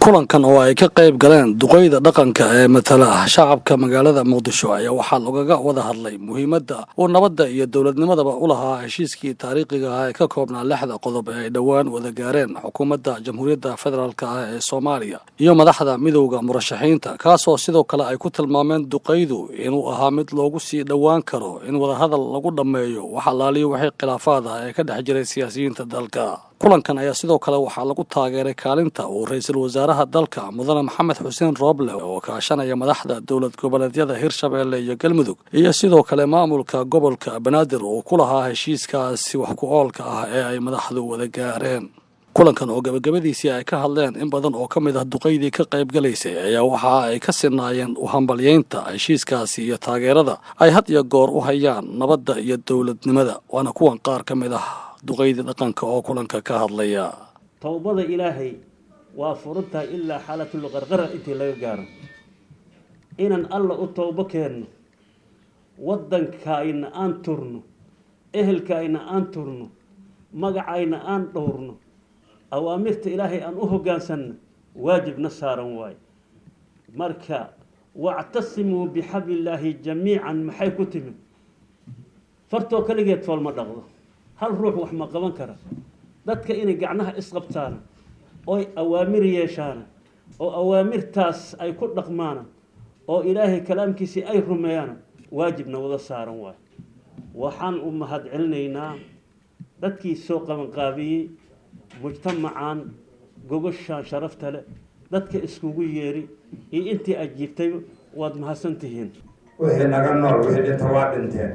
kulankan oo ay ka qayb galeen duqeyda dhaqanka ee matala shacabka magaalada muqdisho ayaa waxaa loogaga wada hadlay muhiimadda uu nabadda iyo dowladnimadaba u lahaa heshiiskii taariikhiga ah ee ka koobnaa 6 qodob ee ay dhowaan wada gaareen xukuumadda jamhuuriyadda federaalk ah ee Soomaaliya iyo madaxda midowga murashaxiinta kaasoo sidoo kale ay ku tilmaameen duqeydu inuu ahaa mid loogu sii dhowaan karo in wada hadal lagu dhameeyo waxa laaliyo wixii khilaafaad ah ee ka dhex jiray siyaasiyiinta dalka. kulankan ayaa sidoo kale waxaa lagu taageeray kaalinta uu ra'iisul wasaaraha dalka mudane maxamed xuseen rooble oo kaashanaya madaxda dowlad goboleedyada hirshabeelle iyo galmudug iyo sidoo kale maamulka gobolka banaadir oo ku lahaa heshiiskaasi wax ku oolka ah ee ay madaxdu wada gaareen. kulankan oo gabagabadiisii ay ka hadleen in badan oo ka mid ah duqeydii ka qayb galaysay ayaa waxa ay ka sinaayeen u hambalyeynta heshiiskaasi iyo taageerada ay had iyo goor u hayaan nabadda iyo dowladnimada waana kuwan qaar ka mid ah duqeyda dhaqanka oo kulanka ka hadlaya. towbada ilaahay waa furantahay ilaa xaalatul qarqara intii laga gaaro inaan alla u toobo keenno waddankayna aan turno ehelkayna aan turno magacayna aan dhowrno awaamirta ilaahay aan u hoggaansanno waajibna saaran waayo marka wactasimuu bixablillaahi jamiican maxay ku timi fartoo kaligeed fool ma dhaqdo hal ruux wax ma qaban kara dadka inay gacnaha isqabtaan oo awaamir yeeshaan oo awaamirtaas ay ku dhaqmaan oo ilaahay kalaamkiisa ay rumeeyaan waajibna wada saaran waay waxaan u mahad celinaynaa dadkii soo qaban qaabiyay mujtamacaan gogoshaan sharafta leh dadka iskugu yeeri iyo intii ajiibtay waad mahadsantihiin wixii naga nool wixii dhinta waa dhinteen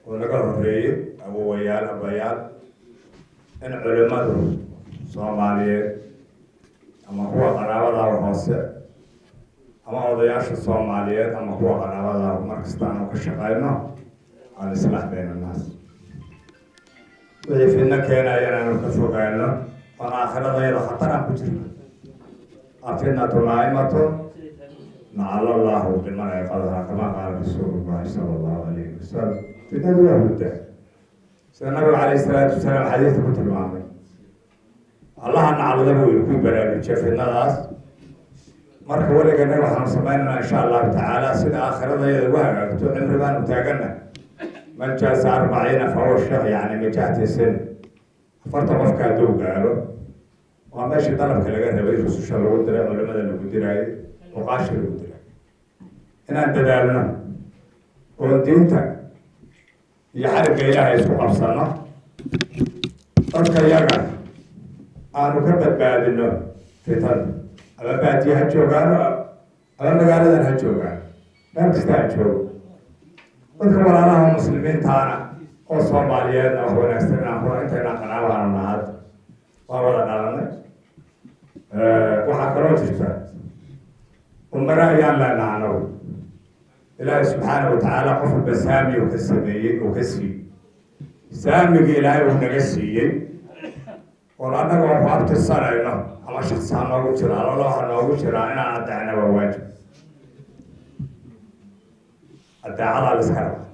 oo naga horeeyay awowayaal abayaal in culimadu Soomaaliyeed ama kuwa qaraabada hoose ama odayaasha Soomaaliyeed ama kuwa qaraabada markasta aan ka shaqeyno aan islaax bayna naas wixii fidna keenayana aan ka fogaano oo aakhirada khatar aan ku jirno afina tunaaymato نعل الله بما يقدر كما قال رسول الله صلى الله عليه وسلم في النبي هدى النبي عليه الصلاة والسلام حديث كتب معامل الله نعلمه ويكون برامج في الناس مرة ولا قلنا وحنا سمعنا إن شاء الله تعالى سنة آخرة يدوها عمر ما نتاجنا من جاز 40 فهو الشيخ يعني من جهة السن فرط مفكا دوب قالوا وماشي طلب كلا جهة بيجلس إن شاء الله ودرا ولا ماذا نقدر وقاشر ودرا إن دلالنا ودينتا يعرف إلهي سبحانه وتعالى أركيانا أنا كبد بعد إنه فتن أما بعد يهجوعان أما مقالة هجوعان ما تستاهل شو وكمان أنا هم مسلمين تانا وصوماليين أو نستنا هو إنتنا قناة ونهاد وأولا نالنا وحكروا تجبر ومرأة يلا نعنو إلهي سبحانه وتعالى قفل بسامي وكسبي وكسي سامي إلهي ونقسي ولأنه وفارت الصلاة إنه أما شخص هنوغو جرى الله هنوغو جرى إنا أدعنا وواجب أدعى الله الإسكارة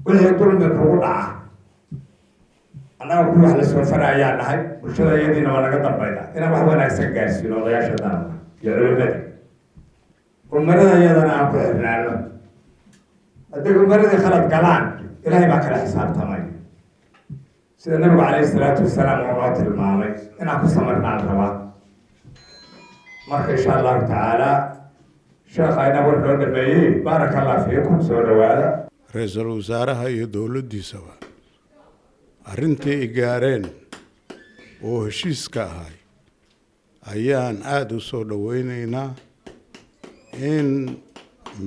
وإذا يقول من كوضع أنا أقول واحد السوفر أيان هاي وشذا يدينا وانا قدام بيدا إنا وحوانا أكسن قاسي لو ضياش الدارنا يعلو المدي ومرضى يدنا أقول إبنانه أدق المرضى خلط قلان إلهي ما كان حساب تماي سيدنا النبي عليه الصلاة والسلام ومعطي المامي إنا أكو سمرنا الروا مرك إن شاء الله تعالى شيخ أينا ورحلون البيي بارك الله فيكم سورة هذا رئيس الوزراء يدولو دي سوا arrintii ay gaareen oo heshiiska ahay ayaan aad u soo dhaweynaynaa in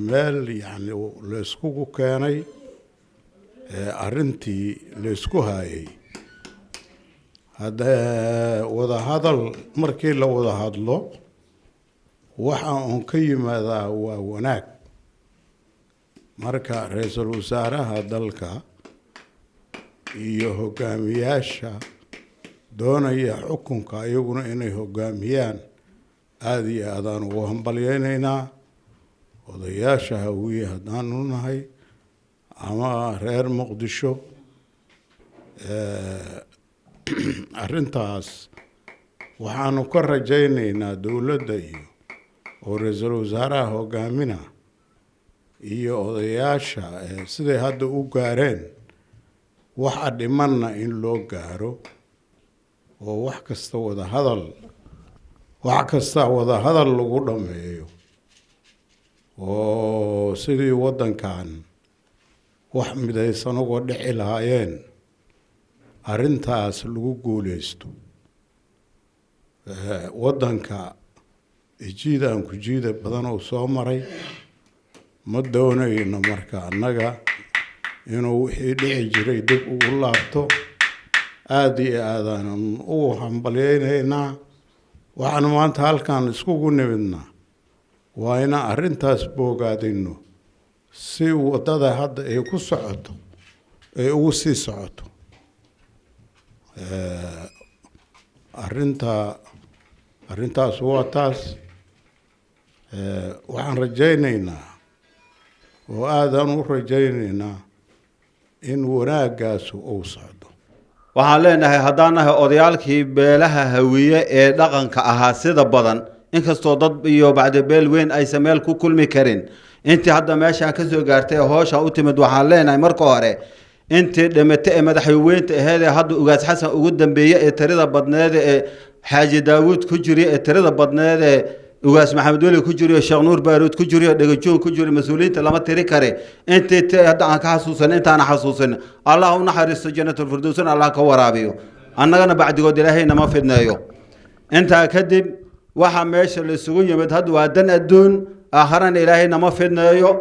meel yani la iskugu keenay arrintii la isku hayay hadda wada hadal markii la wada hadlo waxa uu ka yimaadaa waa wanaag marka ra'iisul wasaaraha dalka iyo hogaamiyaasha doonaya xukunka ayaguna inay hogaamiyaan aad iyo aadaan ugu hambalyeynaynaa odayaasha hawiye haddaanu nahay ama reer muqdisho arrintaas waxaanu ka rajaynaynaa dowladda iyo oo ra-iisul wasaaraha hoggaamina iyo odayaasha siday hadda u gaareen waxa dhimanna in loo gaaro oo wax kasta wada hadal lagu dhameeyo oo sidii waddankan wax midaysan uga dhici lahaayeen arrintaas lagu guuleysto waddanka jiidaan ku jiida badan oo soo maray ma doonayno marka annaga inuu wixii dhici jiray dib ugu laabto aad iyo aadaanan u hambalyaynaynaa waxaan maanta halkan iskugu nimidnaa waa inaan arrintaas boogaadino si waddada hadda ay ku socoto ay ugu sii socoto arrintaas waa taas waxaan rajaynaynaa oo aadaan u rajaynaynaa in wanaagaasu uu socdo waxaan leenahay haddaan nahay odayaalkii beelaha hawiye ee dhaqanka ahaa sida badan inkastoo dad iyo bacdi beel weyn aysan meel ku kulmi karin intii hadda meeshaan ka soo gaartay hoosha u timid waxaan leenahay marka hore intii dhimatay ee madaxweynta ahayd ee hadda ugaas xasan ugu dambeeyay ee tirada badneed ee xaaji daawud ku jiray ee tirada badneed ee ugaas maxamed weli ku jiro sheekh nuur baaruud ku jiro dhagajoon ku jiro mas'uuliyiinta lama tiri kare intii hadda aan ka xasuusan intaan xasuusan allah u naxariisto jannatul firdaws allah ka waraabiyo annagana bacdigood ilaahay nama fidneeyo inta kadib waxa meesha la isugu yimid hadda waa dan adduun aakharana ilaahay nama fidneeyo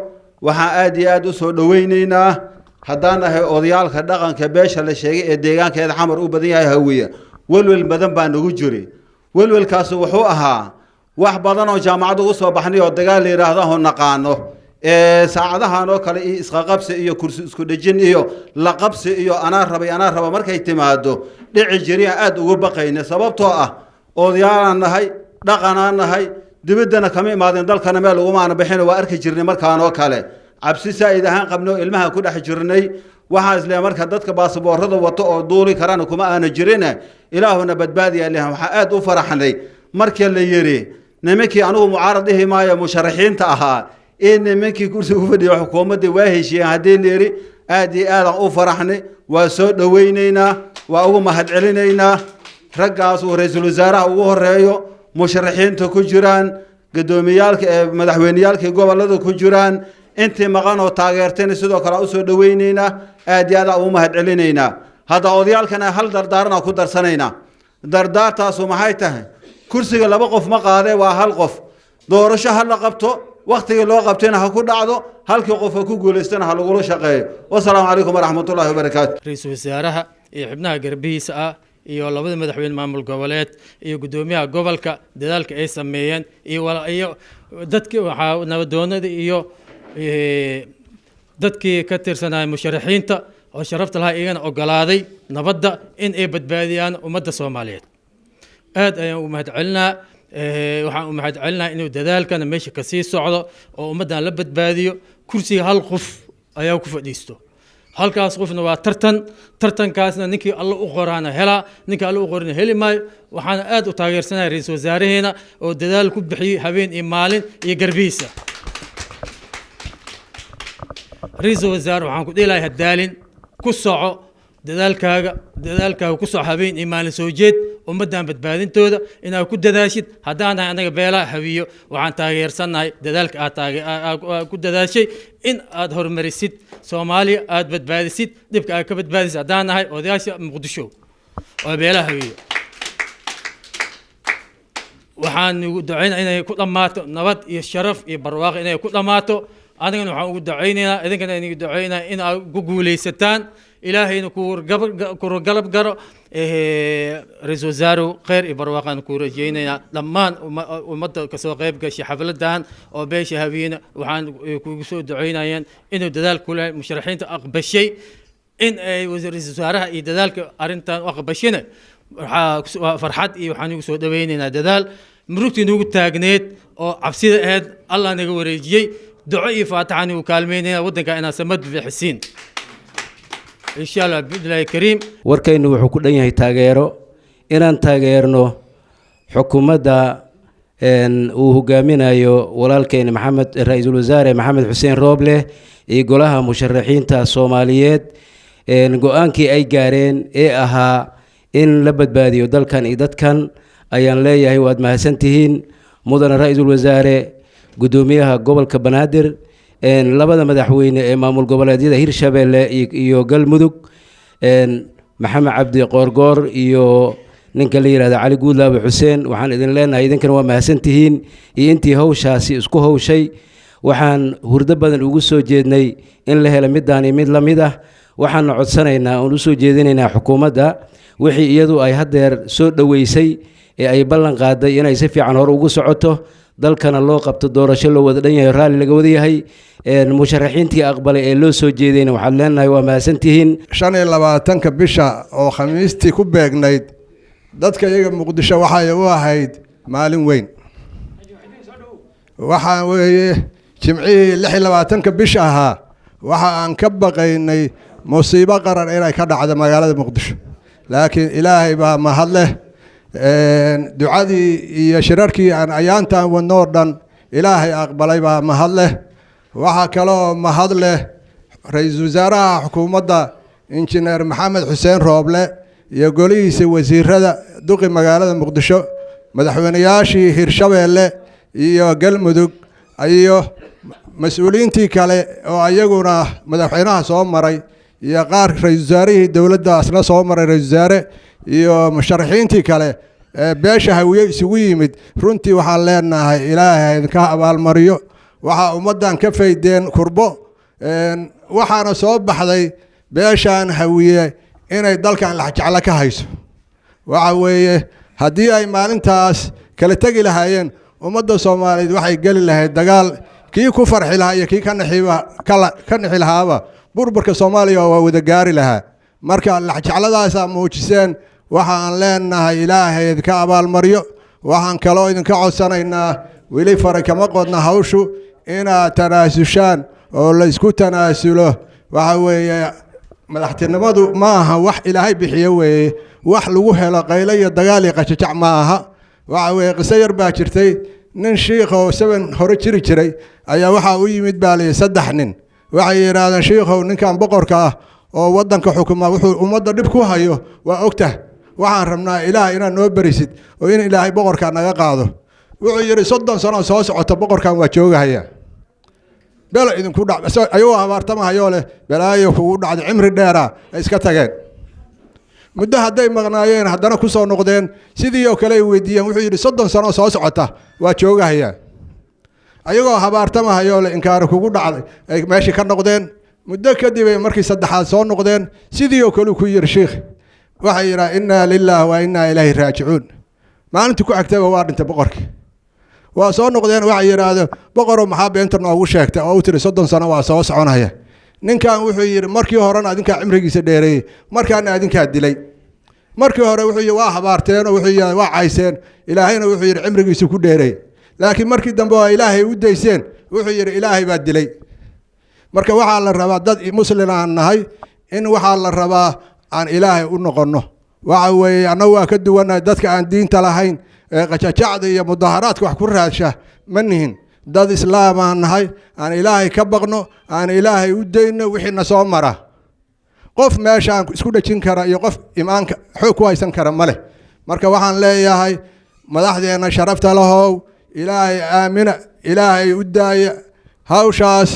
waxaan aad iyo aad u soo dhaweynaynaa haddaan nahay odayaalka dhaqanka beesha la sheegay ee deegaankeeda xamar u badan yahay hawiye welwel badan baa nagu jiri welwelkaas wuxuu ahaa wax badan oo jaamacadu u soo baxnay oo dagaal yiraahdo naqaano saacadahan oo kale isqaqabsi iyo kursi isku dhajin iyo la qabsi iyo ana raba markay timaado dhici jiriya aad ugu baqayna sababtoo ah odayaal nahay dhaqanaan nahay dibadana kama imaadeen dalkana meel ugu maana bixin waa arki jirnay markaan oo kale cabsi saa'id ahaan qabno ilmaha ku dhex jirnay waxa isla marka dadka baasaboorada wato oo duuli karaan kuma aana jirin ilaahuna badbaadiya ilaah waxa aad u faraxnay markii la yiri nimankii anigu mucaaradihi maayo musharaxiinta ahaa in nimankii kursi u fadhiyo xukuumadda waa heshiiyeen haddii la yiri aad iyo aad u faraxnay waa soo dhaweynaynaa waa ugu mahadcelinaynaa raggaas uu ra'iisul wasaaraha ugu horeeyo musharaxiinta ku jiraan gudoomiyaalka madaxweyneyaalka gobolada ku jiraan intii maqan oo taageerteen sidoo kale u soo dhaweynaynaa aad iyo aad u mahadcelinaynaa hada odayaalkana hal dardaarna ku darsanayna dardaartaas maxay tahay kursiga laba qof ma qaade waa hal qof doorasho hal la qabto waqtiga loo qabtayna ha ku dhacdo halkii qof ku guuleystana ha lagu shaqeeyo wassalaamu calaykum waraxmatullaahi wabarakaatu ra'iisul wasaaraha iyo xubnaha garbihiisa ah iyo labada madaxweyne maamul goboleed iyo gudoomiyaha gobolka dadaalka ay sameeyeen iyo dadkii waxa nabadoonada iyo dadkii ka tirsanay musharaxiinta oo sharafta lahaa iyagana ogolaaday nabadda in ay badbaadiyaan ummadda Soomaaliyeed aad ayaan u mahadcelinaa waxaan u mahadcelinaa inuu dadaalkana meesha ka sii socdo oo ummaddan la badbaadiyo kursiga hal qof ayaa ku fadhiisto halkaas qofna waa tartankaasna ninkii alla u qoraana hela ninkii alla u qorina heli maayo waxaan aad u taageersanahay ra'iisul wasaaraheena oo dadaal ku bixiyay habeen iyo maalin iyo garbihiisa ra'iisul wasaare waxaan ku dhilahay hadaalin ku soco dadaalkaaga ku soco habeen iyo maalin soo jeed ummaddan badbaadintooda inaad ku dadaashid haddaan nahay anaga beelaha hawiyo waxaan taageersanahay dadaalka aad ku dadaashay in aad horumarisid Soomaaliya aad badbaadisid dibka aad ka badbaadisid haddaan nahay odayaasha Muqdisho oo beelaha hawiyo waxaan ugu duceynayaa inay ku dhamaato nabad iyo sharaf iyo barwaaqo inay ku dhamaato anigana waxaan ugu duceynayaa idinkana inay duceynaa in aad ku guuleysataan ilaahayna ku galab garo ra'iisul wasaare khayr iyo barwaaqan ku rajeynaa dhammaan ummadda ka soo qayb gashay xafladan oo beesha hawiina waxaan kugu soo duceynayaan inuu dadaal ku leeyahay musharaxiinta aqbashay in ay ra'iisul wasaaraha iyo dadaalka arintan aqbashina farxad iyo waxaan ugu soo dhaweynaynaa dadaal murugtii nagu taagneed oo cabsida ahayd Allah naga wareejiyay duco iyo faataxan uu kaalmeynaa wadanka inaan samad bixisiin إن شاء الله بإذن الله الكريم warkaynu wuxuu ku dhan yahay taageero inaan taageerno xukuumadda uu hogaaminayo walaalkeena ra-iisul wasaare maxamed xuseen rooble iyo golaha musharaxiinta soomaaliyeed go-aankii ay gaareen ee ahaa in la badbaadiyo dalkan iyo dadkan ayaan leeyahay waad mahadsantihiin mudane ra-iisul wasaare guddoomiyaha gobolka banaadir labada madaxweyne ee maamul goboleedyada hirshabeelle iyo galmudug maxamed cabdi qoorgoor iyo ninka la yidhahda cali guudlaabe xuseen waxaan idin leenahay idinkana waa mahadsantihiin iyo intii hawshaasi isku hawshay waxaan hurdo badan ugu soo jeednay in la helo midaan iyo mid la mid ah waxaana codsanaynaa oon usoo jeedinaynaa xukuumadda wixii iyadu ay haddeer soo dhoweysay ee ay ballan qaaday inay si fiican hore ugu socoto dalkana loo qabto doorasho loo wada dhan yahay raalli laga wada yahay musharaxiintii aqbalay ee loo soo jeedayna waxaad leenahay waa mahadsantihiin 25 bisha oo khamiistii ku beegnayd dadka iyaga muqdisho waxay u ahayd maalin weyn waxa weeye jimcihii 26 bisha ahaa waxa aan ka baqaynay musiibo qaran inay ka dhacdo magaalada muqdisho laakiin ilaahay baa mahad leh ducadii iyo shirarkii aan ayaantan wadnoo dhan ilaahay aqbalay baa mahad leh waxa kaloo mahad leh ra-iisul wasaaraha xukuumadda injineer maxamed xuseen rooble iyo golihiisa wasiirada duqi magaalada muqdisho madaxweynayaashii hirshabeelle iyo galmudug iyo mas-uuliyiintii kale oo ayaguna madaxweynaha soo maray iyo qaar ra-iisul wasaarihii dowladdaasna soo maray ra-iisul wasaare iyo musharaxiintii kale beesha hawiye isugu yimid runtii waxaan leenahay ilaahay idinka abaalmariyo waxaa ummaddan ka faydeen kurbo waxaana soo baxday beeshaan hawiye inay dalkan laxjeclo ka hayso waxa weeye haddii ay maalintaas kala tegi lahaayeen ummadda soomaaliyeed waxay geli lahayd dagaal kii ku farxi lahaa iyo kii ka nixi lahaaba burburka soomaaliya waa wada gaari lahaa marka laxjecladaasaa muujiseen waxaan leenahay ilaahay idinka abaalmaryo waxaan kaloo idinka codsanaynaa weli faray kama qodna hawshu inaad tanaasushaan oo la isku tanaasulo waxa weeye madaxtinimadu ma aha wax ilaahay bixiyo weeye wax lagu helo qaylo iyo dagaal iyo qajajac ma aha waxa weeye qiso yar baa jirtay nin shiikhow saban hore jiri jiray ayaa waxaa u yimid baa layidhi 3 nin waxay yidhaahdeen shiikhow ninkan boqorka ah oo waddanka xukuma wuxuu ummadda dhib ku hayo waa ogtah waxaan rabnaa ilaah inaad noo berisid oo in ilaahay boqorka naga qaado wuxuu yidhi 30 sano soo socota boqorkan waa joogahaya bela idinku dhac ayuu abaartamahayo leh balaayo kugu dhacday cimri dheera ay iska tageen muddo hadday maqnaayeen haddana ku soo noqdeen sidii oo kale ay weydiiyeen wuxuu yidhi 30 sano soo socota waa joogahaya ayagoo habaartamahayo leh inkaar kugu dhacday ay meeshii ka noqdeen muddo kadib ay markii saddexaad soo noqdeen sidii oo kale ku yiri sheekh waxay yiraahdeen inna lillahi wa inna ilayhi raaji'uun maalintii ku xigtay waa dhintay boqorkii waa soo noqdeen waxay yiraahdeen boqoroo maxaa beenta noogu sheegtay oo u tiri 30 sano waa soo soconaya ninkan wuxuu yiri markii horena adinka cimrigiisa dheereeyay markaana adinka dilay markii hore wuxuu yiri waa habaarteen oo wuxuu yiri waa cayseen ilaahayna wuxuu yiri cimrigiisa ku dheereeyay laakiin markii dambe waa ilaahay u dayseen wuxuu yiri ilaahay baa dilay marka waxa la rabaa dad muslim aan nahay in waxa la rabaa aan ilaahay u noqono waxa weeye anagu waa ka duwanahay dadka aan diinta lahayn ee qajajacda iyo mudaharaadka wax ku raadsha manihin dad islaam aan nahay aan ilaahay ka baqno aan ilaahay u dayno wixii na soo mara qof meeshaan isku dhajin kara iyo qof iimaanka xoog ku haysan kara male marka waxaan leeyahay madaxdeena sharafta lahow ilaahay aamina ilaahay u daaya hawshaas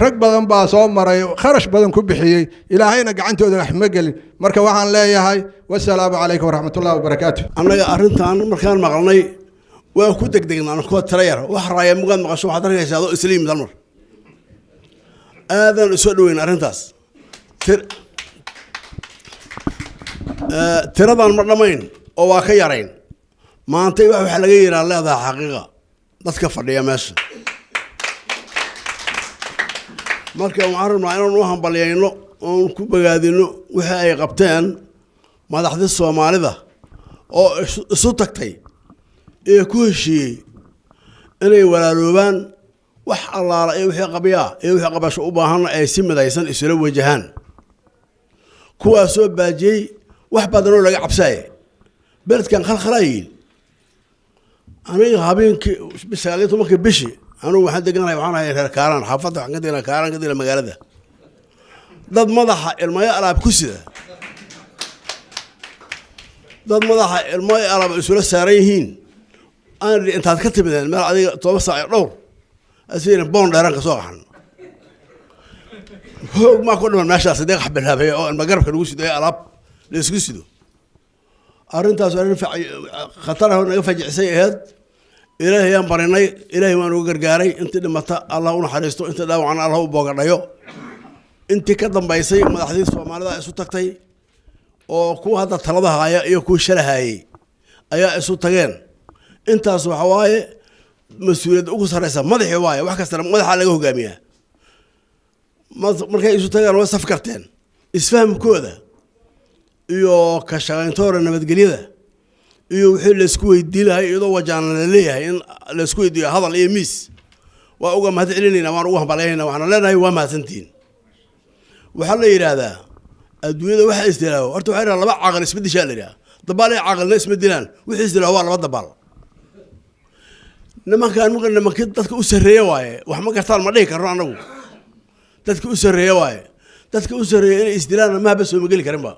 rag badan baa soo maray kharash badan ku bixiyay ilaahayna gacantooda wax ma gelin marka waxaan leeyahay wassalaamu calaykum waraxmatullaahi wabarakaatu annaga arrintan markaan maqalnay waa ku degdegnaan kuwa talayar wax raaya mugaad maqasho waxaad arkaysaa adoo isliim dalmar aadan soo dhaweyn arrintaas tiradan ma dhammayn oo waa ka yarayn maantay waxa laga yiraa leedahay xaqiiqa dadka fadhiya meesha marka waxaan rabnaa inaan u hambalyayno oon ku bogaadino wixii ay qabteen madaxda Soomaalida oo isu tagtay ee ku heshiiyey inay walaaloobaan wax allaala ee wixii qabiya ee wixii qabasho u baahan ay si midaysan isla wajahaan kuwaasoo baajiyey wax badan oo laga cabsay beledkan khalkhalay aniga habeenkii bisaaliyadu markii bishii anugu waxaan deganahay waxaan ahay reer Kaaran xaafadda waxaan ka deganaa Kaaran ka deganaa magaalada dad madaxa ilmaha alaab ku sida dad madaxa ilmaha alaab isula saaran yihiin aan intaad ka timideen meel adiga 7 saac dhowr asiina boon dheeran ka soo qaxan hoog ma ku dhiman meeshaas deeq xabalaabay oo ilma garabka lagu sido alaab la isku sido arrintaas arrin khatar ah oo naga fajicisay ahayd ilaahay aan barinay ilaahay waan uga gargaaray intii dhimata Allah u naxariisto intii dhaawacna Allah u boogadhayo intii ka dambaysay madaxdii Soomaalida isu tagtay oo ku hadda talada haya iyo ku shalahaayay ayaa isu tageen intaas waxa waaye mas'uuliyad ugu sareysa madaxii waaye wax kasta madaxa laga hogaamiyaa markay isu tagaan way saf karteen isfahamkooda iyo ka shaqayntoora nabadgelyada iyo wixii la isku weydiinahay iyadoo wajaan la leeyahay in la isku weydiiyo hadal iyo miis waa uga mahad celinayna waan uga hambalyeynaa waxaan leenahay waa mahadsantiin waxa la yiraahdaa adduunyada waxa isdilaayo horta waxa yiraahdaa laba aqal isma dishaa la yiraahdaa dabaal ay aqalna isma dilaan wixii isdilaayo waa laba dabaal nimanka dadka u sareeyo waaye wax ma gartaan ma dhihi karno anagu dadka u sareeyo waaye dadka u sareeyo inay isdilaan ma ba soo mageli karin ba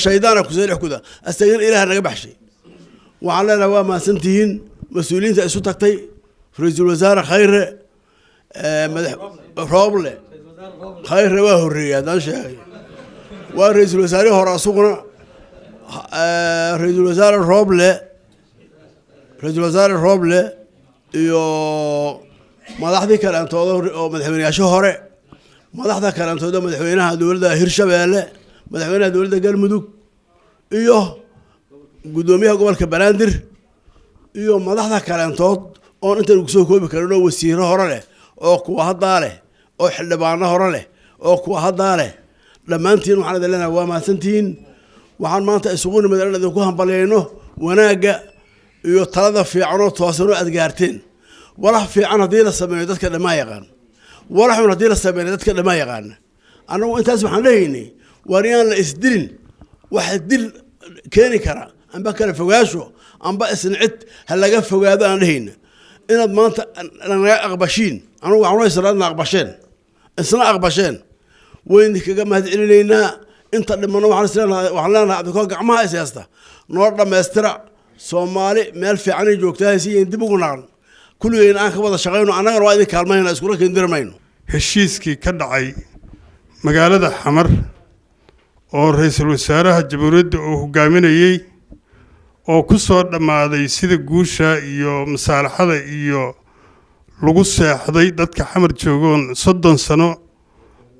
shaydaana ku soo xukuda astagan ilaaha naga baxshay waxaan leenahay waa mahadsantihiin mas'uuliyiinta isu tagtay ra'iisul wasaare khayre madax Roble khayre waa horreeyay hadaan sheegay waa ra'iisul wasaare hore asuguna ra'iisul wasaare Roble iyo madaxdii kale antooda oo madaxweynayaasha hore madaxda kale antooda madaxweynaha dawladda Hirshabeelle madaxweynaha dawladda Galmudug iyo gudoomiyaha gobolka Banaadir iyo madaxda kale antood oo inta lagu soo koobi karo wasiiro hore leh oo kuwa hadda leh oo xildhibaano hore leh oo kuwa hadda leh dhamaantiin waxaan leeyahay waa mahadsantiin waxaan maanta isugu nimid inaan ku hambalyeeyno wanaaga iyo talada fiican oo toosan oo aad gaarteen walax fiican hadii la sameeyo dadka dhamaa yaqaan walax xun hadii la sameeyo dadka dhamaa yaqaan anagu intaas waxaan leeyahay wariyaan la isdilin wax dil keeni kara amba kala fogaasho amba isncid hal laga fogaado aan dhehayna inaad maanta naga aqbashiin anigu waxaan isla aqbasheen isla aqbasheen weyn kaga mahad celinaynaa inta dhimano waxaan leenahay adoo gacmaha isaysta noo dhameystira Soomaali meel fiican ay joogtaa si dib ugu naqan kulligeen aan ka wada shaqeyno anagana waa idin kaalmayna isku rakindirmayno heshiiskii ka dhacay magaalada Xamar oo ra'iisul wasaaraha jamhuuriyadda uu hogaaminayay oo ku soo dhamaaday sida guusha iyo masaalaxada iyo lagu seexday dadka Xamar joogoon 30 sano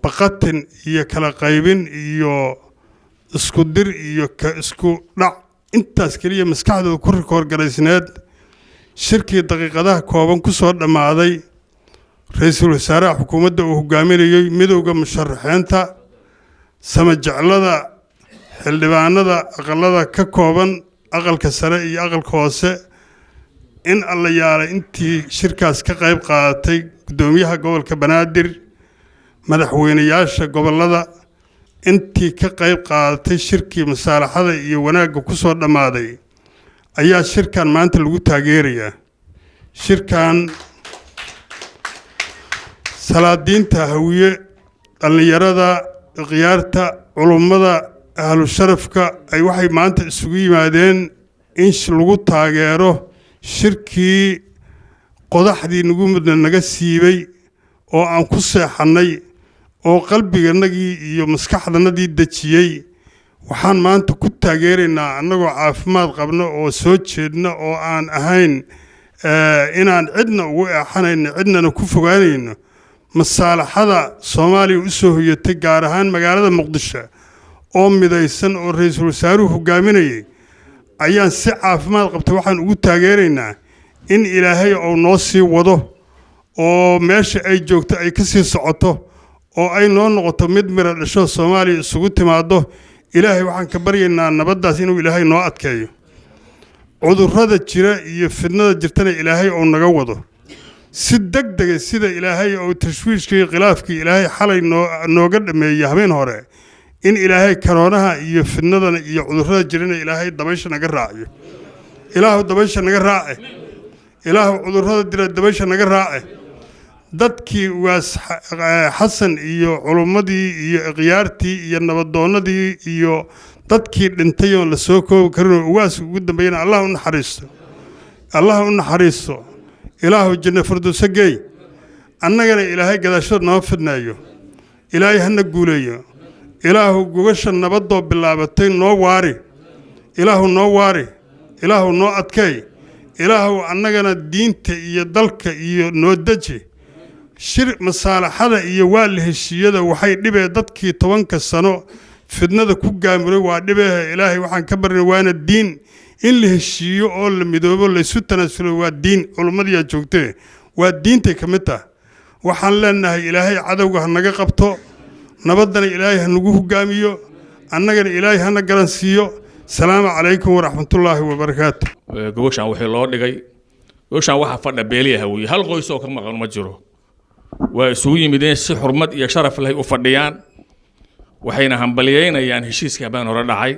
baqatin iyo kala qaybin iyo isku dir iyo ka isku dhac intaas kaliya maskaxdooda ku rikoor garaysneed shirkii daqiiqadaha kooban ku soo dhamaaday ra'iisul wasaaraha xukuumadda uu hogaaminayay midowga musharaxiinta samajaclada xildhibaanada aqalada ka kooban aqalka sare iyo aqalka hoose in alla yaalay intii shirkaas ka qayb qaadatay gudoomiyaha gobolka Banaadir madaxweynayaasha gobolada intii ka qayb qaadatay shirkii masaalaxada iyo wanaagga ku soo dhamaaday ayaa shirkan maanta lagu taageerayaa shirkan salaadiinta hawiye dhalinyarada khiyaarta culummada ahlu sharafka ay waxay maanta isugu yimaadeen in lagu taageero shirkii qodaxdii nagu mudna naga siibay oo aan ku seexanay oo qalbiganagii iyo maskaxdanadii dajiyay waxaan maanta ku taageeraynaa annagoo caafimaad qabno oo soo jeedna oo aan ahayn inaan cidna ugu eexanayno cidnana ku fogaanayno masaalaxada Soomaaliya u soo hoyatay gaar ahaan magaalada Muqdisho oo midaysan oo ra'iisul wasaaruhu hogaaminayay ayaan si caafimaad qabta waxaan ugu taageeraynaa in Ilaahay oo noo sii wado oo meesha ay joogto ay ka sii socoto oo ay noo noqoto mid mira dhasho Soomaaliya isugu timaado Ilaahay waxaan ka baryaynaa nabadaas inuu Ilaahay noo adkeeyo cudurrada jira iyo fidnada jirtana Ilaahay oo naga wado si degdeg sida Ilaahay oo tashwiishkii khilaafkii Ilaahay xalay nooga dhameeyay habeen hore in Ilaahay karoonaha iyo fidnadana iyo cudurrada jirana Ilaahay dabaysha naga raaciyo Ilaahu dabaysha naga raaci ilaahu cudurrada dila dabaysha naga raace dadkii waas xasan iyo culummadii iyo ikhyaartii iyo nabadoonnadii iyo dadkii dhintay oon la soo koobi karin ugaas ugu dambeeyana allah u naxariisto allah u naxariisto ilaahu janno firdowsa geey annagana ilaahay gadaashood nama fidnaayo ilaahay hana guuleeyo ilaahu gogasha nabadoo bilaabatay noo waari ilaahu noo waari ilaahu noo adkeey ilaahu annagana diinta iyo dalka iyo noo deji shir masaalaxada iyo waa la heshiiyada waxay dhibee dadkii 10 sano fidnada ku gaamuray waa dhibee ilaahay waxaan ka barnay waana diin in la heshiiyo oo la midoobo la isu tanaasulo waa diin culummadii joogtay waa diintay ka mid tahay waxaan leenahay ilaahay cadawga naga qabto nabadana ilaahay nagu hogaamiyo annagana ilaahay hana garansiiyo salaamu calaykum waraxmatullaahi wabarakaatu gogoshaan wixii loo dhigay gogoshaan waxa fadha beeliyaha weeye hal qoys oo ka maqan ma jiro waa isugu yimideen si xurmad iyo sharaf leh u fadhiyaan waxayna hambalyeynayaan heshiiska baan hore dhacay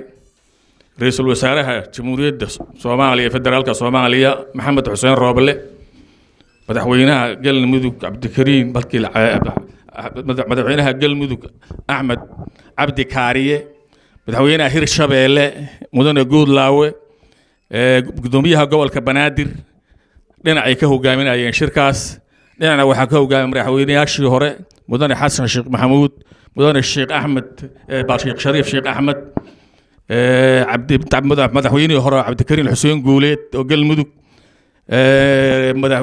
ra'iisul wasaaraha jamhuuriyadda Soomaaliya federaalka Soomaaliya Maxamed Xuseen Rooble madaxweynaha galmudug Cabdikariin balkii madaxweynaha galmudug Axmed Cabdi Kaariye madaxweynaha Hirshabeelle mudane Guudlaawe gudoomiyaha gobolka Banaadir dhinacay ka hogaaminayeen shirkaas dhinacna waxa ka hogaaminay madaxweynayaashii hore mudane Xasan Sheekh Maxamuud mudane Sheekh Axmed Sheekh Shariif Sheekh Axmed madaxweynihii hore Cabdikariin Xuseen Guuleed oo galmudug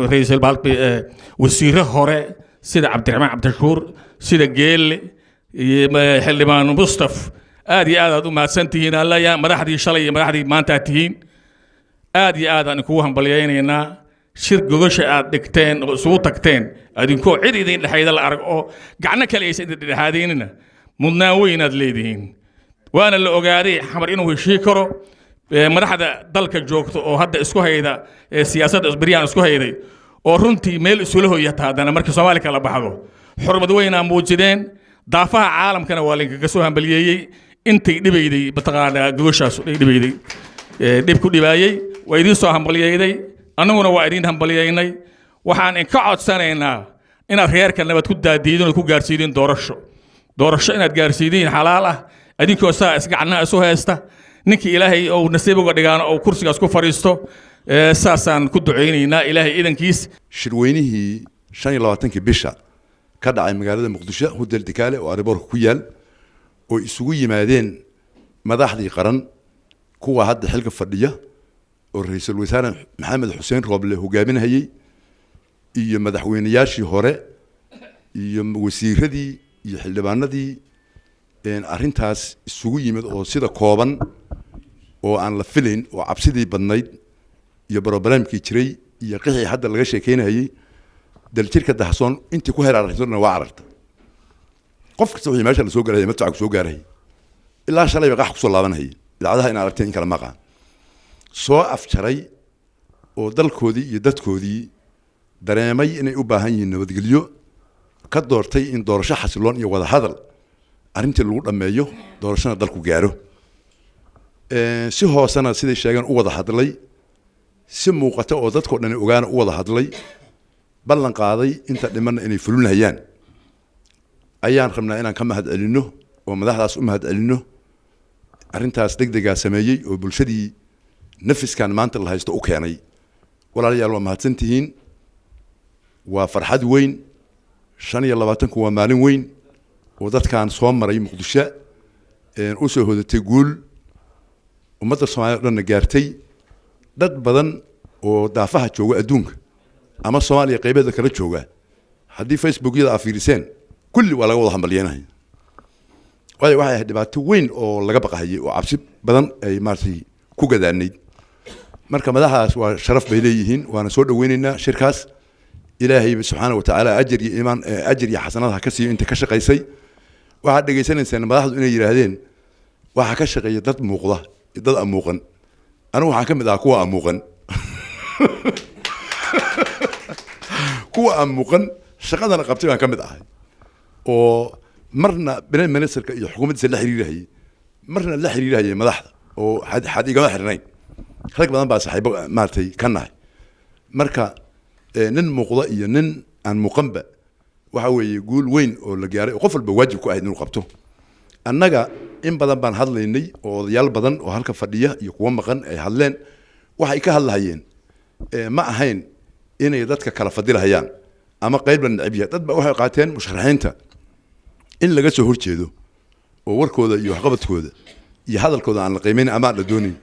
ra'iisul wasiirro hore sida Cabdiraxmaan Cabdishakuur sida Geelle iyo xildhibaan Mustaf aad iyo aad u mahadsantihiin alla ya madaxdii shalay iyo madaxdii maanta tihiin aad iyo aad aan kugu hambalyeynayna shir gogosha aad dhigteen oo isugu tagteen adinkoo cid idin dhaxayda la arag oo gacno kale aysan idin dhaxaadeenina mudnaan weyn aad leedihiin waana la ogaaday xamar inuu heshii karo madaxda dalka joogto oo hadda isku hayda siyaasadda isbariyaan isku hayday oo runtii meel isula hoyata haddana markii Soomaaliya kala baxdo xurmad weyn aan muujideen daafaha caalamkana waa linka soo hambalyeeyay intay dhibayday bataqaana gogoshaas dhibayday dib ku dhibayay waa idin soo hambalyeeyay annaguna waa idin hambalyeeynay waxaan in ka codsanaynaa inaad reerka nabad ku daadiidin ku gaarsiidin doorasho inaad gaarsiidin xalaal ah adinkoo saa isgacnaha isu haysta ninkii ilaahay oo nasiib uga dhigaan oo kursigaas ku fariisto saasaan ku duceynaynaa ilaahay idankiis shirweynihii 25 bisha ka dhacay magaalada Muqdisho Hotel Dikaale oo ariboorka ku yaal oo isugu yimaadeen madaxdii qaran kuwa hadda xilka fadhiya oo ra'iisul wasaare Maxamed Xuseen Rooble hogaaminayay iyo madaxweynayaashii hore iyo wasiiradii iyo xildhibaanadii arrintaas isugu yimid oo sida kooban oo aan la filayn oo cabsidii badnayd iyo barnaamijkii jiray iyo qixii hadda laga sheekeynayay daljirka dahsoon intii ku heeraaraysan waa aragta qof kasta wixii meesha la soo gaaray mataac soo gaaray ilaa shalay qax ku soo laabanayay idaacadaha in aragteen in kala maqan soo afjaray oo dalkoodii iyo dadkoodii dareemay inay u baahan yihiin nabadgelyo ka doortay in doorasho xasiloon iyo wada hadal arrintii lagu dhameeyo doorashada dalku gaaro si hoosana sidii sheegan u wada hadlay si muuqata oo dadkoo dhan ogaana u wada hadlay ballan qaaday inta dhimanna inay fulinayaan ayaan rabnaa inaan ka mahad celino oo madaxdaas u mahad celino arrintaas degdega sameeyay oo bulshadii nafiskan maanta la haysto u keenay walaalayaal waa mahadsantihiin waa farxad weyn 25 waa maalin weyn oo dadkan soo maray Muqdisho u soo hodatay guul ummadda Soomaaliyeed dhan gaartay dad badan oo daafaha jooga adduunka ama Soomaaliya qaybadeeda kala jooga haddii Facebook-yada afiiriseen kulli waa laga wada hambalyeynay waxay dhibaato weyn oo laga baqayay oo cabsi badan ay maartay ku gadaanayd marka madaxaas waa sharaf bay leeyihiin waana soo dhaweynaynaa shirkaas ilaahay subxaanahu wa ta'aala ajir iyo iimaan ajir iyo xasanaad ka siiyo inta ka shaqeysay waxa dhageysanaysaan madaxdu inay yiraahdeen waxa ka shaqeeya dad muuqda dad amuuqan anigu waxaan ka mid ah kuwa amuuqan kuwa amuuqan shaqadana qabtay baan ka mid ahay oo marna binayn ministerka iyo xukuumadda la xiriirayay marna la xiriirayay madaxda oo xad igama xirnayn rag badan baa saaxiibo maartay ka nahay marka nin muuqda iyo nin aan muuqanba waxa weeye guul weyn oo la gaaray oo qof walba waajib ku ahayd inuu qabto annaga in badan baan hadlaynay oo odayaal badan oo halka fadhiya iyo kuwa maqan ay hadleen waxay ka hadlahayeen ma ahayn inay dadka kala fadilahayaan ama qayb la nacbiya dad ba waxay qaateen musharaxiinta in laga soo horjeedo oo warkooda iyo waxqabadkooda iyo hadalkooda aan la qiimeyn ama la doonin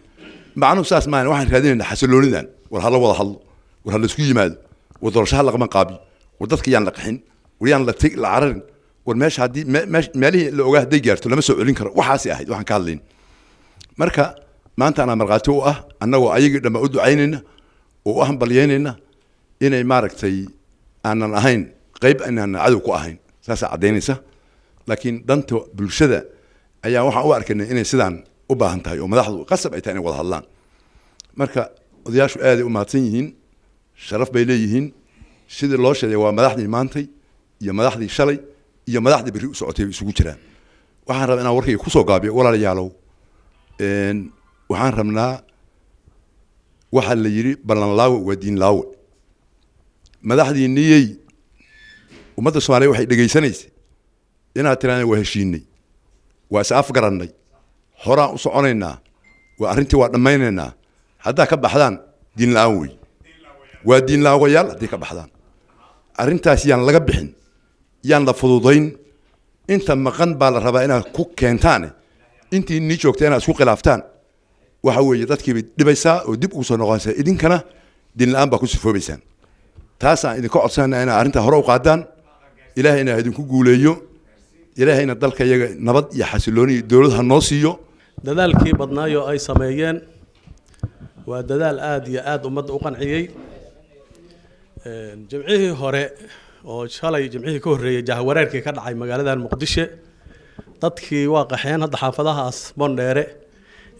macnuhu saas maahan waxaan raadinaynaa xasiloonidan war hala wada hadlo war hala isku yimaado war doorashaha la qaban qaabi war dadka yaan la qaxin war yaan la cararin war meesha haddii meelihii la ogaa hadday gaarto lama soo celin karo waxaasay ahayd waxaan ka hadlayn marka maanta anaa markhaati u ah annagoo ayagii dhamma u ducaynayna oo u hambalyaynayna inay maaragtay aanan ahayn qayb inaanan cadow ku ahayn saasaa caddaynaysa laakiin danta bulshada ayaa waxaan u arkaynay inay sidaan u baahan tahay oo madaxdu qasab ay tahay inay wada hadlaan marka odayaashu aaday u mahadsan yihiin sharaf bay leeyihiin sidii loo sheegay waa madaxdii maantay iyo madaxdii shalay iyo madaxdii berri u socotay isugu jiraan waxaan rabaa inaan warkayga kusoo gaabiyo walaalayaalow waxaan rabnaa waxaa la yidhi ballan laawe waa diin laawe madaxdii niyey ummadda soomaaliya waxay dhegaysanaysay inaad tiraana waa heshiinay waa is afgarannay horaan u soconaynaa waa arrintii waa dhammaynaynaa haddaa ka baxdaan diin la-aan wey waa diin laawayaal hadday ka baxdaan arrintaas yaan laga bixin yaan la fududayn inta maqan baa la rabaa inaad ku keentaane intii nii joogta inaad isku khilaaftaan waxa weeye dadkiibay dhibaysaa oo dib ugu soo noqonaysaa idinkana diin la-aan baa ku sifoobaysaan taasaan idinka codsanayna inaad arrintaa hore u qaadaan ilaahayna idinku guuleeyo ilaahayna dalka iyaga nabad iyo xasilooni iyo dowlad ha noo siiyo dadaalkii badnaayo ay sameeyeen waa dadaal aad iyo aad ummadda u qanciyey jimcihii hore oo shalay jimcihii ka horreeyey jahwareerkii ka dhacay magaaladan muqdisho dadkii waa qaxeen hadda xaafadahaas bondheere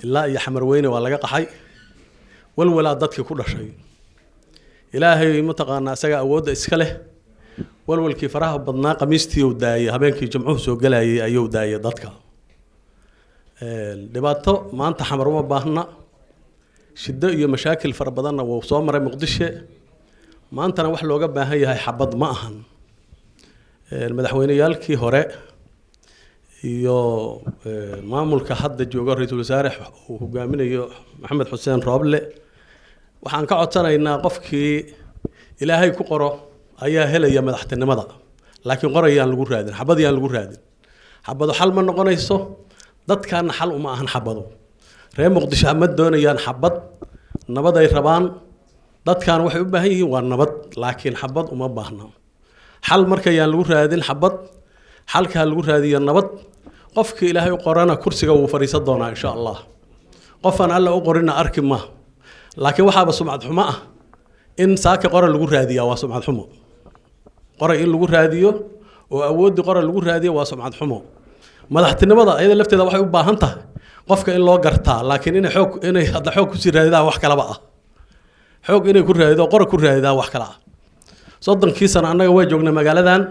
ilaa iyo xamarweyne waa laga qaxay walwalaa dadkii ku dhashay ilaahay mataqaanaa isaga awoodda iska leh walwalkii faraha badnaa qamiistii uu daayay habeenkii jimcuhu soo galayay ayuu daayay dadka dhibaato maanta xamar uma baahna shiddo iyo mashaakil fara badanna wuu soo maray muqdisho maantana wax looga baahan yahay xabad ma ahan madaxweyneyaalkii hore iyo maamulka hadda jooga ra-iisul wasaare uu hogaaminayo maxamed xuseen rooble waxaan ka codsanaynaa qofkii ilaahay ku qoro ayaa helaya madaxtinimada laakiin qorayaan lagu raadin xabad yaan lagu raadin xabado xal ma noqonayso dadkaana xal uma ahan xabado reer muqdisho ma doonayaan xabad nabad ay rabaan dadkan waxay u baahan yihiin waa nabad laakiin xabad uma baahna xal markayaan lagu raadin xabad xalkaa lagu raadiyo nabad qofkii ilaahay u qorana kursiga wuu fadhiisan doonaa insha allah qofaan alla u qorina arki ma laakiin waxaaba sumcad xumo ah in saaki qora lagu raadiyaa waa sumcad xumo qoray in lagu raadiyo oo awooddii qora lagu raadiyo waa sumcad xumo madaxtinimada ayada lafteeda waxay u baahan tahay qofka in loo gartaa laakiin inay hadda xoog kusii raadidaan wax kalaba ah xoog inay ku raadido qora ku raadidaan wax kale ah 30 sano annaga way joognay magaaladan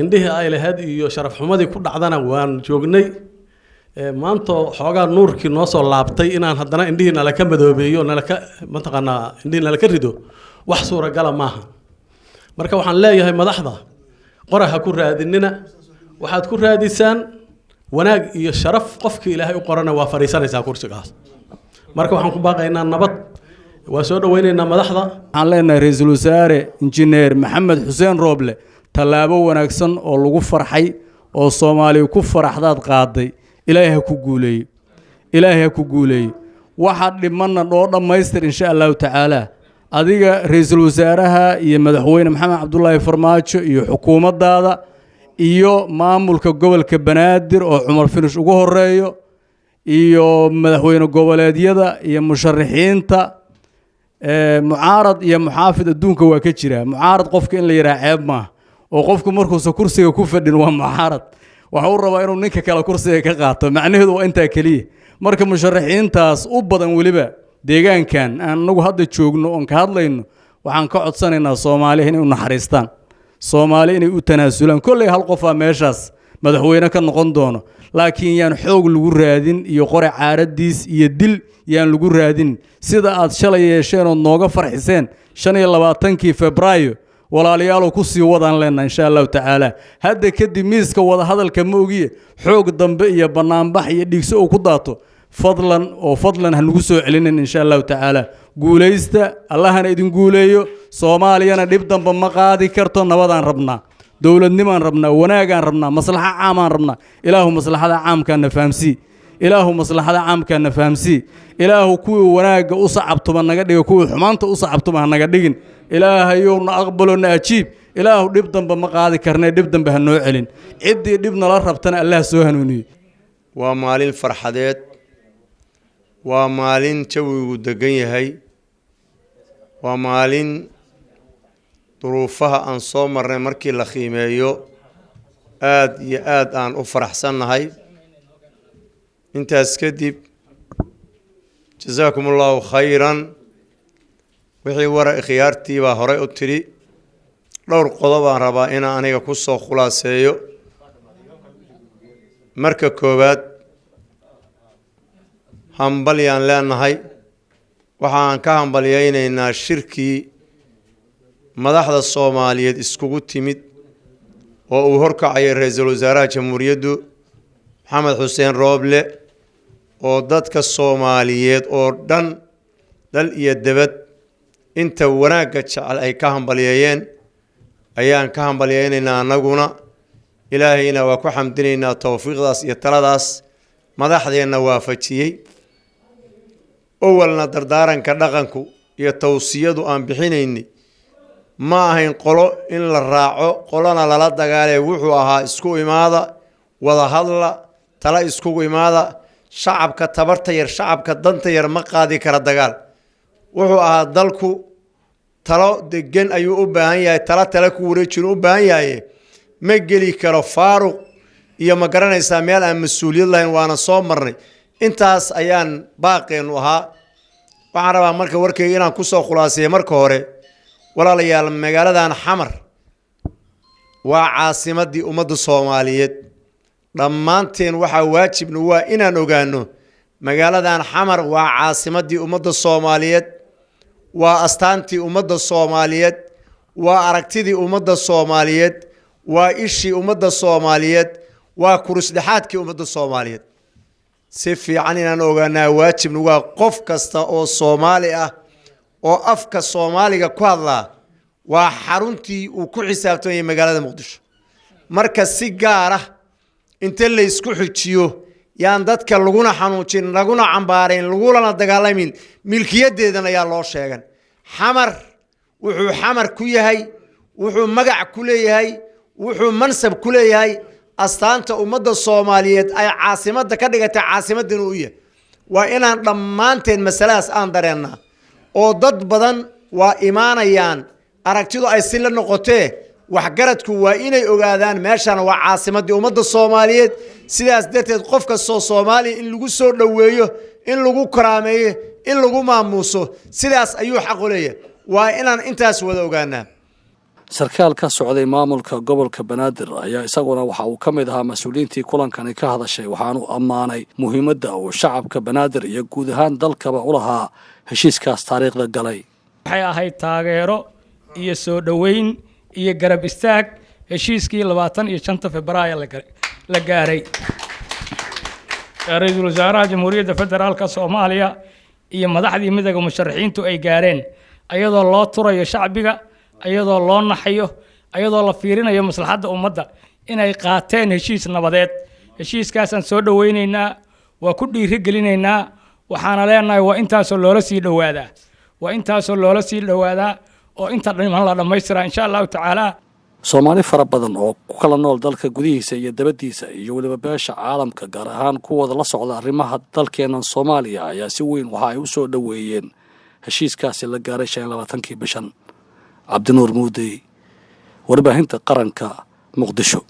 indhihii ay lahayd iyo sharaf xumadii ku dhacdana waan joognay maanta xoogaa nuurkii noo soo laabtay inaan haddana indhihii nala ka madoobeeyo nala ka mataqaanaa indhihii nala ka rido wax suuragala maaha marka waxaan leeyahay madaxda qora ha ku raadinina waxaad ku raadisaan wanaag iyo sharaf qofkii ilaahay u qorana waa fariisanaysaa kursigaas marka waxaan ku baaqaynaa nabad waa soo dhaweynaynaa madaxda waxaan leenahay ra-iisul wasaare injineer maxamed xuseen rooble tallaabo wanaagsan oo lagu farxay oo soomaaliya ku faraxdaad qaaday ilaahay ha ku guuleeyo ilaahay ha ku guuleeyo waxa dhimanna dhoo dhammaystir insha allahu tacaala adiga ra-iisul wasaaraha iyo madaxweyne maxamed cabdullaahi farmaajo iyo xukuumaddaada iyo maamulka gobolka banaadir oo cumar finish ugu horeeyo iyo madaxweyne goboleedyada iyo musharaxiinta mucaarad iyo muxaafid adduunka waa ka jira mucaarad qofka in la yidhaha ceeb maaha oo qofku markuusa kursiga ku fadhin waa mucaarad waxa uu rabaa inuu ninka kale kursiga ka qaato macnaheedu waa intaa keliya marka musharaxiintaas u badan weliba deegaankan aan anagu hadda joogno oon ka hadlayno waxaan ka codsanaynaa soomaaliya inay u naxariistaan soomaali inay u tanaasulaan kolley hal qofaa meeshaas madaxweyne ka noqon doono laakiin yaan xoog lagu raadin iyo qore caaradiis iyo dil yaan lagu raadin sida aad shalay yeesheen oo nooga farxiseen 25 Febraayo walaalayaal ku sii wadaan leena insha Allah taala hadda kadib miiska wada hadalka ma ogiye xoog dambe iyo banaanbax iyo dhigso oo ku daato fadlan ha nagu soo celinin insha Allah taala guuleysta Allahna idin guuleeyo Soomaaliyana dhib dambe ma qaadi karto nabadaan rabnaa dawladnimaan rabnaa wanaagaan rabnaa maslaxa caamaan rabnaa ilaahu maslaxada caamkaana fahamsi ilaahu maslaxada caamkaana fahamsi ilaahu kuwa wanaaga u sacabtuma naga dhigo kuwa xumaanta u sacabtuma naga dhigin ilaahayow na aqbalo na ajiib ilaahu dhib dambe ma qaadi karnaa dhib dambe ha noo celin cidii dhib nala rabtana Allah soo hanuuniyo waa maalin farxadeed waa maalin jawigu degan yahay waa maalin duruufaha aan soo marnay markii la qiimeeyo aad iyo aad aan u faraxsannahay intaas kadib jazaakumullahu khayran wixii wara ikhyaartii baa horey u tiri dhowr qodob aan rabaa inaan aniga ku soo khulaaseeyo marka koowaad hambalyaan leenahay waxaan ka hambalyaynaynaa shirkii madaxda Soomaaliyeed iskugu timid oo uu horkacay ra'iisul wasaaraha jamhuuriyadda Maxamed Xuseen Rooble oo dadka Soomaaliyeed oo dhan dal iyo dibad inta wanaagga jecel ay ka hambalyeeyeen ayaan ka hambalyaynaynaa anaguna ilaahayna waa ku xamdinaynaa tawfiiqdaas iyo taladaas madaxdeena waafajiyay awalna dardaaranka dhaqanku iyo tawsiyadu aan bixinaynay ma ahayn qolo in la raaco qolana lala dagaalay wuxuu ahaa isku imaada wada hadla tala isku imaada shacabka tabarta yar shacabka danta yar ma qaadi kara dagaal wuxuu ahaa dalku talo degan ayuu u baahan yahay tala ku wareejin u baahan yahay ma geli karo faaruq iyo ma garanaysaa meel aan mas'uuliyad lahayn waana soo marnay intaas ayaan baaqeen ahaa waxaan rabaa marka warkayga inaan ku soo khulaaseeyo marka hore walaalayaal magaaladan Xamar waa caasimadii ummadda Soomaaliyeed dhammaanteen waxa waajibna waa inaan ogaano magaaladan Xamar waa caasimadii ummadda Soomaaliyeed waa astaantii ummadda Soomaaliyeed waa aragtidii ummadda Soomaaliyeed waa ishii ummadda Soomaaliyeed waa kurusdhaxaadkii ummadda Soomaaliyeed si fiican inaan ogaanaa waajibna waa qof kasta oo Soomaali ah oo afka Soomaaliga ku hadla waa xaruntii uu ku xisaabtamay magaalada Muqdisho marka si gaar ah inta la isku xijiyo yaan dadka laguna xanuujin laguna cambaareen laguna dagaalamin milkiyadeedana ayaa loo sheegan Xamar wuxuu Xamar ku yahay wuxuu magac ku leeyahay wuxuu mansab ku leeyahay astaanta ummadda Soomaaliyeed ay caasimadda ka dhigatay caasimadan u yahay waa inaan dhammaanteen mas'alaas aan dareennaa oo dad badan waa imaanayaan aragtidu ay si la noqotee waxgaradku waa inay ogaadaan meeshan waa caasimadii ummadda Soomaaliyeed sidaas darteed qof kasta Soomaali in lagu soo dhaweeyo in lagu karaameeyo in lagu maamuuso sidaas ayuu xaq u leeyahay waa inaan intaas wada ogaanaa sarkaal ka socday maamulka gobolka Banaadir ayaa isaguna waxa uu ka mid ahaa mas'uuliyiintii kulankani ka hadashay waxaanu ammaanay muhiimadda uu shacabka Banaadir iyo guud ahaan dalkaba u lahaa heshiiskaas taariikhda galay waxay ahayd taageero iyo soo dhaweyn iyo garab istaag heshiiskii 25 Febraayo la gaaray ra'iisul wasaaraha jamhuuriyadda federaalka Soomaaliya iyo madaxdii midowga musharaxiintu ay gaareen ayadoo loo turayo shacbiga ayadoo loo naxayo ayadoo la fiirinayo maslaxadda ummadda inay qaateen heshiis nabadeed heshiiskaasaan soo dhaweynaynaa waa ku dhiirigelinaynaa waxaana leenahay waa intaasoo loola sii dhawaadaa oo inta dhiman la dhammaystiraa insha Allah tacaala Soomaali fara badan oo ku kala nool dalka gudihiisa iyo dabadiisa iyo waliba beesha caalamka gaar ahaan kuwada la socda arrimaha dalkeena Soomaaliya ayaa si weyn waxa ay u soo dhaweeyeen heshiiskaasi la gaaray 25 bishan Cabdinuur Muudey warbaahinta qaranka Muqdisho